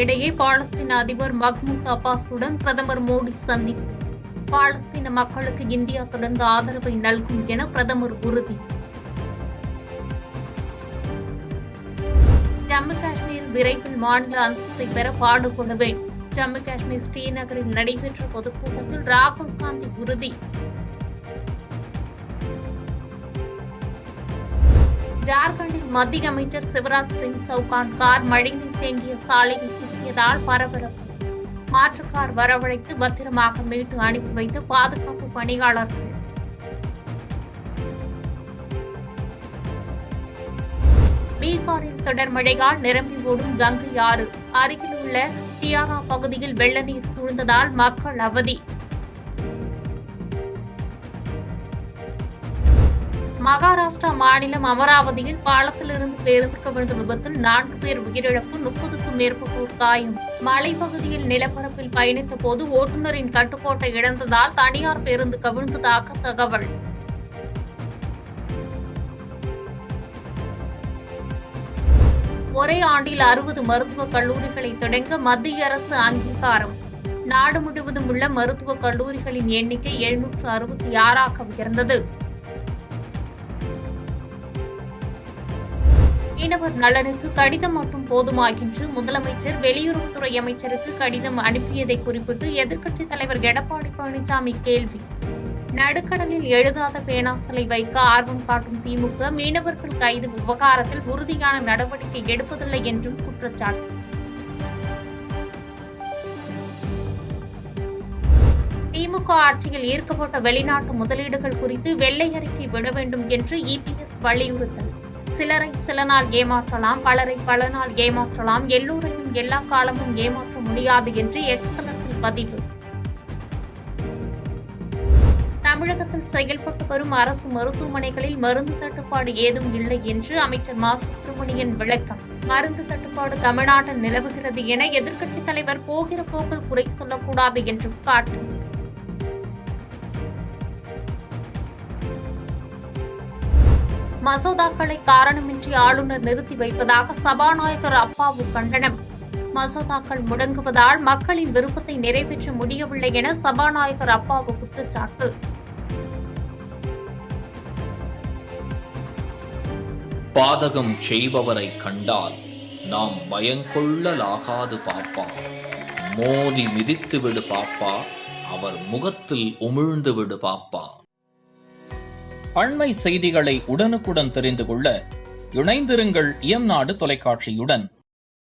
இடையே பாலஸ்தீன அதிபர் மஹ்மூத் அப்பாஸுடன் பிரதமர் மோடி சந்திப்பு. பாலஸ்தீன மக்களுக்கு இந்தியா தொடர்ந்து ஆதரவை நல்கும் என பிரதமர் உறுதி. ஜம்மு காஷ்மீர் விரைவில் மாநில அந்தஸ்தை பெற பாடுபடுவேன். ஜம்மு காஷ்மீர் ஸ்ரீநகரில் நடைபெற்ற பொதுக்கூட்டத்தில் ராகுல் காந்தி உறுதி. ஜார்க்கண்டில் மத்திய அமைச்சர் சிவராஜ் சிங் சவுகான் கார் மழைநீர் தேங்கிய சாலையில் சிக்கியதால் பரபரப்பு. மாற்று கார் வரவழைத்து பத்திரமாக மீட்டு அனுப்பி வைத்த பாதுகாப்பு பணியாளர்கள். பீகாரில் தொடர் மழையால் நிரம்பி ஓடும் கங்கை ஆறு. அருகில் உள்ள டியாரா பகுதியில் வெள்ள நீர் சூழ்ந்ததால் மக்கள் அவதி. மகாராஷ்டிரா மாநிலம் அமராவதியில் பாலத்திலிருந்து பேருந்து கவிழ்ந்த விபத்தில் 4 பேர் உயிரிழப்பு, 30க்கும் மேற்பட்டோர் காயம். மலைப்பகுதியில் நிலப்பரப்பில் பயணித்த போது ஓட்டுநரின் கட்டுப்பாட்டை இழந்ததால் தனியார் பேருந்து கவிழ்ந்ததாக தகவல். ஒரே ஆண்டில் 60 மருத்துவக் கல்லூரிகளை தொடங்க மத்திய அரசு அங்கீகாரம். நாடு முழுவதும் உள்ள மருத்துவக் கல்லூரிகளின் எண்ணிக்கை 766ஆக உயர்ந்தது. மீனவர் நலனுக்கு கடிதம் மட்டும் போதுமா என்று முதலமைச்சர் வெளியுறவுத்துறை அமைச்சருக்கு கடிதம் அனுப்பியதை குறிப்பிட்டு எதிர்க்கட்சித் தலைவர் எடப்பாடி பழனிசாமி கேள்வி. நடுக்கடலில் எழுதாத பேனாஸ்தலை வைக்க ஆர்வம் காட்டும் திமுக மீனவர்கள் கைது விவகாரத்தில் உறுதியான நடவடிக்கை எடுப்பதில்லை என்றும் குற்றச்சாட்டு. திமுக ஆட்சியில் ஈர்க்கப்பட்ட வெளிநாட்டு முதலீடுகள் குறித்து வெள்ளை அறிக்கை விட வேண்டும் என்று இபிஎஸ் வலியுறுத்தல். சிலரை சில நாள் ஏமாற்றலாம், பலரை பல நாள் ஏமாற்றலாம், எல்லோரையும் எல்லா காலமும் ஏமாற்ற முடியாது என்று எக்ஸ் தளத்தில் பதிவு. தமிழகத்தில் செயல்பட்டு வரும் அரசு மருத்துவமனைகளில் மருந்து தட்டுப்பாடு ஏதும் இல்லை என்று அமைச்சர் மா சுப்பிரமணியன் விளக்கம். மருந்து தட்டுப்பாடு தமிழ்நாட்டில் நிலவுகிறது என எதிர்க்கட்சித் தலைவர் போகிற போக்கில் குறை சொல்லக்கூடாது என்றும் காட்டு. மசோதாக்களை காரணமின்றி ஆளுநர் நிறுத்தி வைப்பதாக சபாநாயகர் அப்பாவு கண்டனம். மசோதாக்கள் முடங்குவதால் மக்களின் விருப்பத்தை நிறைவேற்ற முடியவில்லை என சபாநாயகர் அப்பாவு குற்றச்சாட்டு. பாதகம் செய்பவரை கண்டால் நாம் பயங்கொள்ளலாகாது பாப்பா. மோதி மிதித்து விடு பாப்பா, அவர் முகத்தில் உமிழ்ந்து விடு பாப்பா. அண்மை செய்திகளை உடனுக்குடன் தெரிந்து கொள்ள இணைந்திருங்கள் இயம்நாடு தொலைக்காட்சியுடன்.